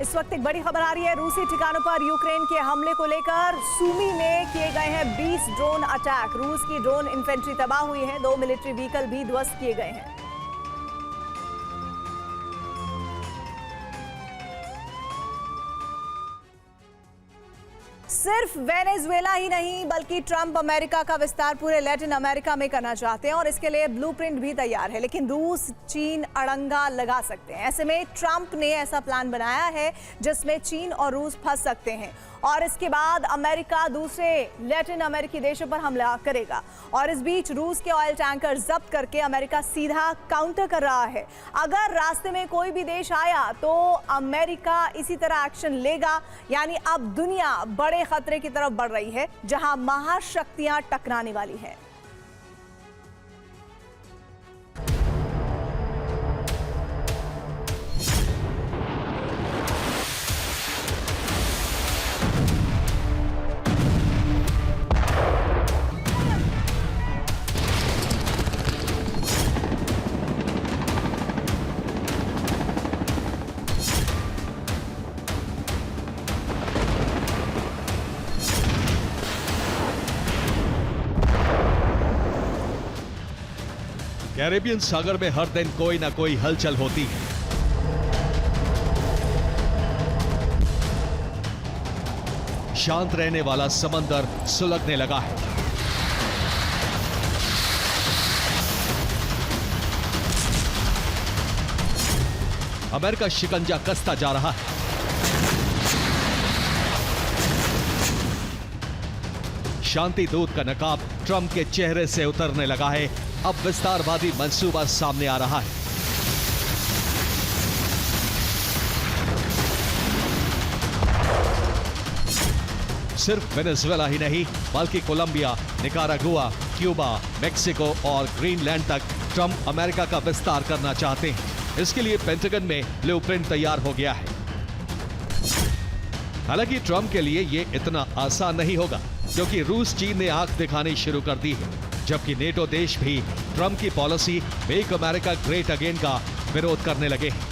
इस वक्त एक बड़ी खबर आ रही है। रूसी ठिकानों पर यूक्रेन के हमले को लेकर सूमी में किए गए हैं 20 ड्रोन अटैक। रूस की ड्रोन इन्फेंट्री तबाह हुई है, 2 मिलिट्री व्हीकल भी ध्वस्त किए गए हैं। सिर्फ वेनेजुएला ही नहीं बल्कि ट्रंप अमेरिका का विस्तार पूरे लैटिन अमेरिका में करना चाहते हैं और इसके लिए ब्लूप्रिंट भी तैयार है। लेकिन रूस चीन अड़ंगा लगा सकते हैं। ऐसे में ट्रंप ने ऐसा प्लान बनाया है जिसमें चीन और रूस फंस सकते हैं और इसके बाद अमेरिका दूसरे लैटिन अमेरिकी देशों पर हमला करेगा। और इस बीच रूस के ऑयल टैंकर जब्त करके अमेरिका सीधा काउंटर कर रहा है। अगर रास्ते में कोई भी देश आया तो अमेरिका इसी तरह एक्शन लेगा। यानी अब दुनिया बड़े खतरे की तरफ बढ़ रही है जहां महाशक्तियां टकराने वाली है। कैरेबियन सागर में हर दिन कोई ना कोई हलचल होती है। शांत रहने वाला समंदर सुलगने लगा है। अमेरिका शिकंजा कसता जा रहा है। शांति दूत का नकाब ट्रंप के चेहरे से उतरने लगा है। अब विस्तारवादी मंसूबा सामने आ रहा है। सिर्फ वेनेजुएला ही नहीं बल्कि कोलंबिया, निकारागुआ, क्यूबा, मेक्सिको और ग्रीनलैंड तक ट्रंप अमेरिका का विस्तार करना चाहते हैं। इसके लिए पेंटागन में ब्लूप्रिंट तैयार हो गया है। हालांकि ट्रंप के लिए यह इतना आसान नहीं होगा क्योंकि रूस चीन ने आंख दिखानी शुरू कर दी है, जबकि नेटो देश भी ट्रंप की policy make America great again का विरोध करने लगे हैं।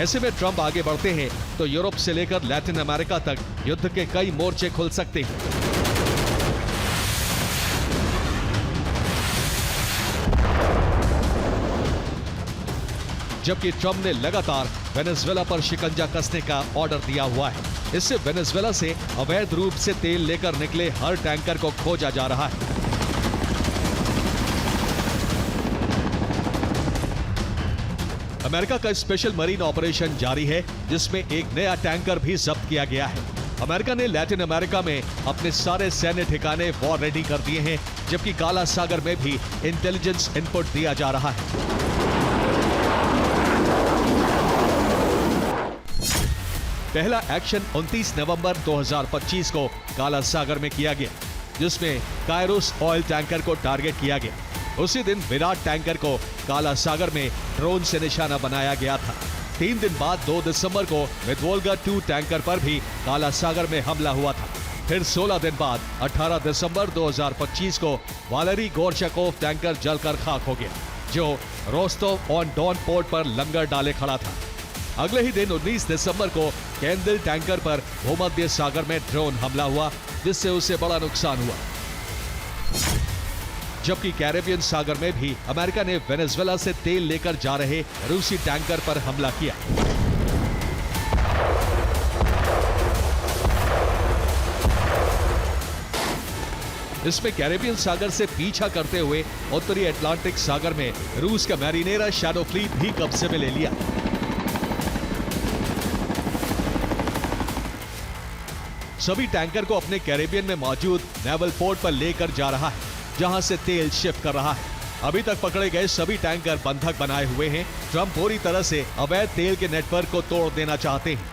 ऐसे में ट्रंप आगे बढ़ते हैं तो यूरोप से लेकर लैटिन अमेरिका तक युद्ध के कई मोर्चे खुल सकते हैं। जबकि ट्रंप ने लगातार वेनेजुएला पर शिकंजा कसने का ऑर्डर दिया हुआ है। इससे वेनेजुएला से अवैध रूप से तेल लेकर निकले हर टैंकर को खोजा जा रहा है। अमेरिका का स्पेशल मरीन ऑपरेशन जारी है जिसमें एक नया टैंकर भी जब्त किया गया है। अमेरिका ने लैटिन अमेरिका में अपने सारे सैन्य ठिकाने वॉर रेडी कर दिए हैं, जबकि काला सागर में भी इंटेलिजेंस इनपुट दिया जा रहा है। पहला एक्शन 29 नवंबर 2025 को काला सागर में किया गया, जिसमें कायरोस ऑयल टैंकर को टारगेट किया गया। उसी दिन विराट टैंकर को काला सागर में ड्रोन से निशाना बनाया गया था। 3 दिन बाद 2 दिसंबर को मिदवोल्गा 2 टैंकर पर भी काला सागर में हमला हुआ था। फिर 16 दिन बाद 18 दिसंबर 2025 को वालेरी गोरशकोव टैंकर जलकर खाक हो गया, जो रोस्टोव ऑन डॉन पोर्ट पर लंगर डाले खड़ा था। अगले ही दिन 19 दिसंबर को कैंडिल टैंकर पर भूमध्य सागर में ड्रोन हमला हुआ, जिससे उसे बड़ा नुकसान हुआ। जबकि कैरेबियन सागर में भी अमेरिका ने वेनेजुएला से तेल लेकर जा रहे रूसी टैंकर पर हमला किया। इसमें कैरेबियन सागर से पीछा करते हुए उत्तरी अटलांटिक सागर में रूस का मैरिनेरा शैडो फ्लीट भी कब्जे में ले लिया। सभी टैंकर को अपने कैरेबियन में मौजूद नेवल पोर्ट पर लेकर जा रहा है, जहां से तेल शिफ्ट कर रहा है। अभी तक पकड़े गए सभी टैंकर बंधक बनाए हुए हैं। ट्रंप पूरी तरह से अवैध तेल के नेटवर्क को तोड़ देना चाहते हैं।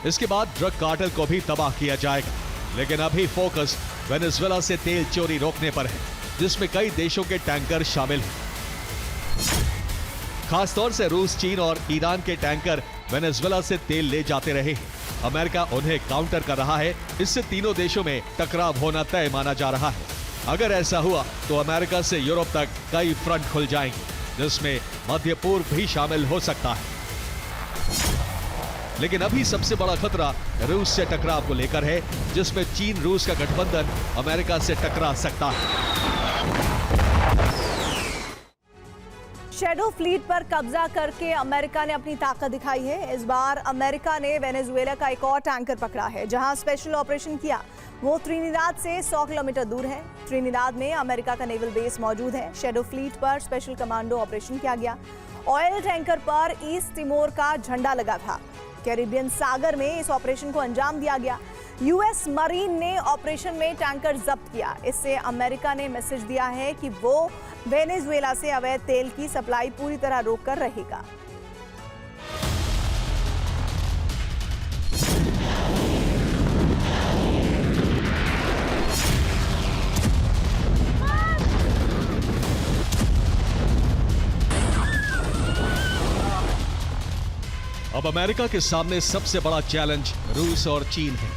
इसके बाद ड्रग कार्टेल को भी तबाह किया जाएगा, लेकिन अभी फोकस वेनेजुएला से तेल चोरी रोकने पर है, जिसमें कई देशों के टैंकर शामिल हैं। खासतौर से रूस, चीन और ईरान के टैंकर वेनेजुएला से तेल ले जाते रहे हैं। अमेरिका उन्हें काउंटर कर रहा है। इससे तीनों देशों में टकराव होना तय माना जा रहा है। अगर ऐसा हुआ तो अमेरिका से यूरोप तक कई फ्रंट खुल जाएंगे, जिसमें मध्य पूर्व भी शामिल हो सकता है। लेकिन अभी सबसे बड़ा खतरा रूस से टकराव को लेकर है, जिसमें चीन रूस का गठबंधन अमेरिका से टकरा सकता है। शैडो फ्लीट पर कब्जा करके अमेरिका ने अपनी ताकत दिखाई है। इस बार अमेरिका ने वेनेजुएला का एक और टैंकर पकड़ा है, जहां स्पेशल ऑपरेशन किया। वो त्रिनिदाद से 100 किलोमीटर दूर है। त्रिनिदाद में अमेरिका का नेवल बेस मौजूद है। शैडो फ्लीट पर स्पेशल कमांडो ऑपरेशन किया गया। ऑयल टैंकर पर ईस्ट तिमोर का झंडा लगा था। कैरिबियन सागर में इस ऑपरेशन को अंजाम दिया गया। यूएस मरीन ने ऑपरेशन में टैंकर जब्त किया। इससे अमेरिका ने मैसेज दिया है कि वो वेनेजुएला से अवैध तेल की सप्लाई पूरी तरह रोककर रहेगा। अब अमेरिका के सामने सबसे बड़ा चैलेंज रूस और चीन है।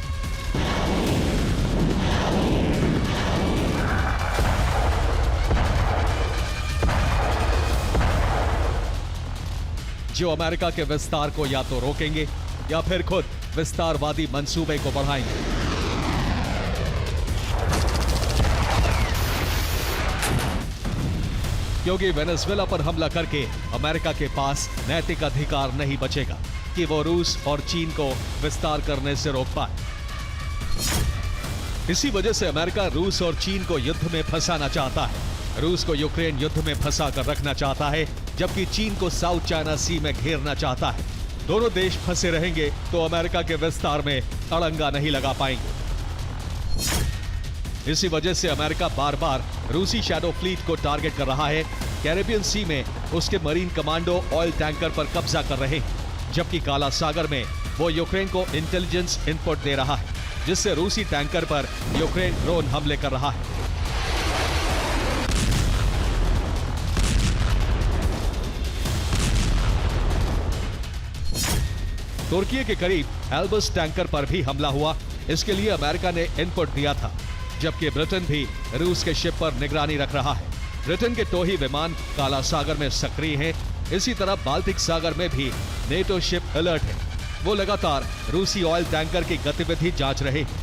जो अमेरिका के विस्तार को या तो रोकेंगे या फिर खुद विस्तारवादी मंसूबे को बढ़ाएंगे। क्योंकि वेनेजुएला पर हमला करके अमेरिका के पास नैतिक अधिकार नहीं बचेगा कि वो रूस और चीन को विस्तार करने से रोक पाए। इसी वजह से अमेरिका रूस और चीन को युद्ध में फंसाना चाहता है। रूस को यूक्रेन युद्ध में फंसा कर रखना चाहता है, जबकि चीन को साउथ चाइना सी में घेरना चाहता है। दोनों देश फंसे रहेंगे तो अमेरिका के विस्तार में अड़ंगा नहीं लगा पाएंगे। इसी वजह से अमेरिका बार बार रूसी शैडो फ्लीट को टारगेट कर रहा है। कैरेबियन सी में उसके मरीन कमांडो ऑयल टैंकर पर कब्जा कर रहे हैं, जबकि काला सागर में वो यूक्रेन को इंटेलिजेंस इनपुट दे रहा है, जिससे रूसी टैंकर पर यूक्रेन ड्रोन हमले कर रहा है। तुर्की के करीब एल्बस टैंकर पर भी हमला हुआ। इसके लिए अमेरिका ने इनपुट दिया था, जबकि ब्रिटेन भी रूस के शिप पर निगरानी रख रहा है। ब्रिटेन के टोही विमान काला सागर में सक्रिय हैं। इसी तरह बाल्टिक सागर में भी नेटो शिप अलर्ट है। वो लगातार रूसी ऑयल टैंकर की गतिविधि जांच रहे हैं।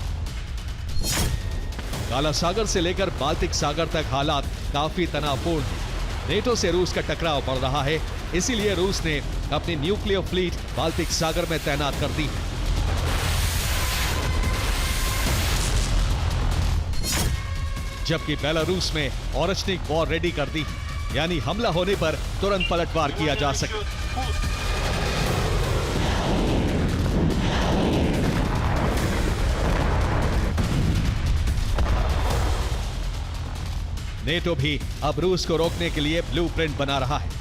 काला सागर से लेकर बाल्टिक सागर तक हालात काफी तनावपूर्ण हैं। नेटो से रूस का टकराव बढ़ रहा है, इसीलिए रूस ने अपनी न्यूक्लियर फ्लीट बाल्टिक सागर में तैनात कर दी है। जबकि बेलारूस में ऑरेस्निक वॉर रेडी कर दी, यानी हमला होने पर तुरंत पलटवार किया जा सके। नेटो भी अब रूस को रोकने के लिए ब्लूप्रिंट बना रहा है।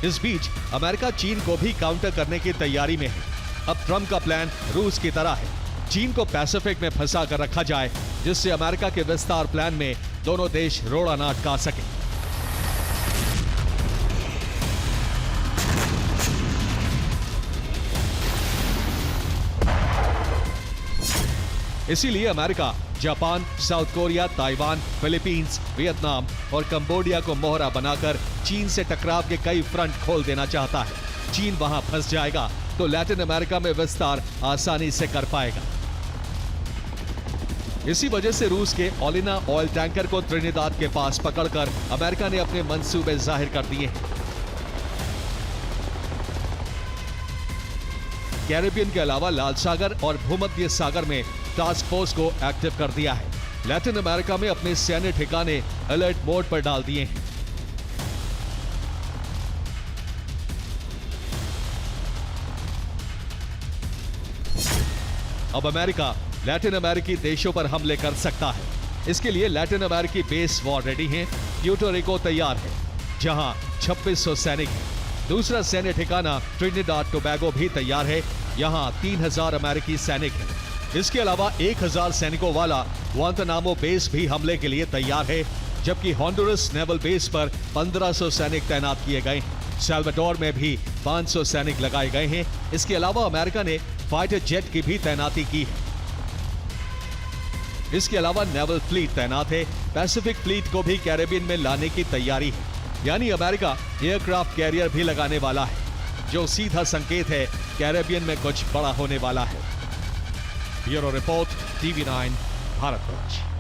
इस बीच अमेरिका चीन को भी काउंटर करने की तैयारी में है। अब ट्रंप का प्लान रूस की तरह है, चीन को पैसिफिक में फंसा कर रखा जाए, जिससे अमेरिका के विस्तार प्लान में दोनों देश रोड़ा ना अटका सके। इसीलिए America Japan, south Korea, Taiwan, Philippines, Vietnam और कंबोडिया को मोहरा बनाकर चीन से टकराव के कई फ्रंट खोल देना चाहता है। चीन वहां फंस जाएगा तो लैटिन अमेरिका में विस्तार आसानी से कर पाएगा। इसी वजह से रूस के ओलिना ऑयल टैंकर को त्रिनिदाद के पास पकड़कर अमेरिका ने अपने मंसूबे जाहिर कर दिए हैं। कैरेबियन के अलावा लाल सागर और भूमध्य सागर में टास्क फोर्स को एक्टिव कर दिया है। लैटिन अमेरिका में अपने सैन्य ठिकाने अलर्ट मोड पर डाल दिए हैं। अब अमेरिका लैटिन अमेरिकी देशों पर हमले कर सकता है। इसके लिए लैटिन अमेरिकी बेस वॉर रेडी हैं। प्यूर्टो रिको तैयार है, जहां 2600 सैनिक हैं। दूसरा सैन्य ठिकाना ट्रिनिडाद टोबैगो भी तैयार है, यहां 3000 अमेरिकी सैनिक हैं। इसके अलावा 1000 सैनिकों वाला ग्वांतानामो बेस भी हमले के लिए तैयार है, जबकि होंडुरस नेवल बेस पर 1500 सैनिक तैनात किए गए हैं। साल्वाडोर में भी 500 सैनिक लगाए गए हैं। इसके अलावा अमेरिका ने फाइटर जेट की भी तैनाती की है। इसके अलावा नेवल फ्लीट तैनात है। पैसिफिक फ्लीट को भी कैरेबियन में लाने की तैयारी है, यानी अमेरिका एयरक्राफ्ट कैरियर भी लगाने वाला है, जो सीधा संकेत है कैरेबियन में कुछ बड़ा होने वाला है। Bureau report, TV9, Bharatvarsh.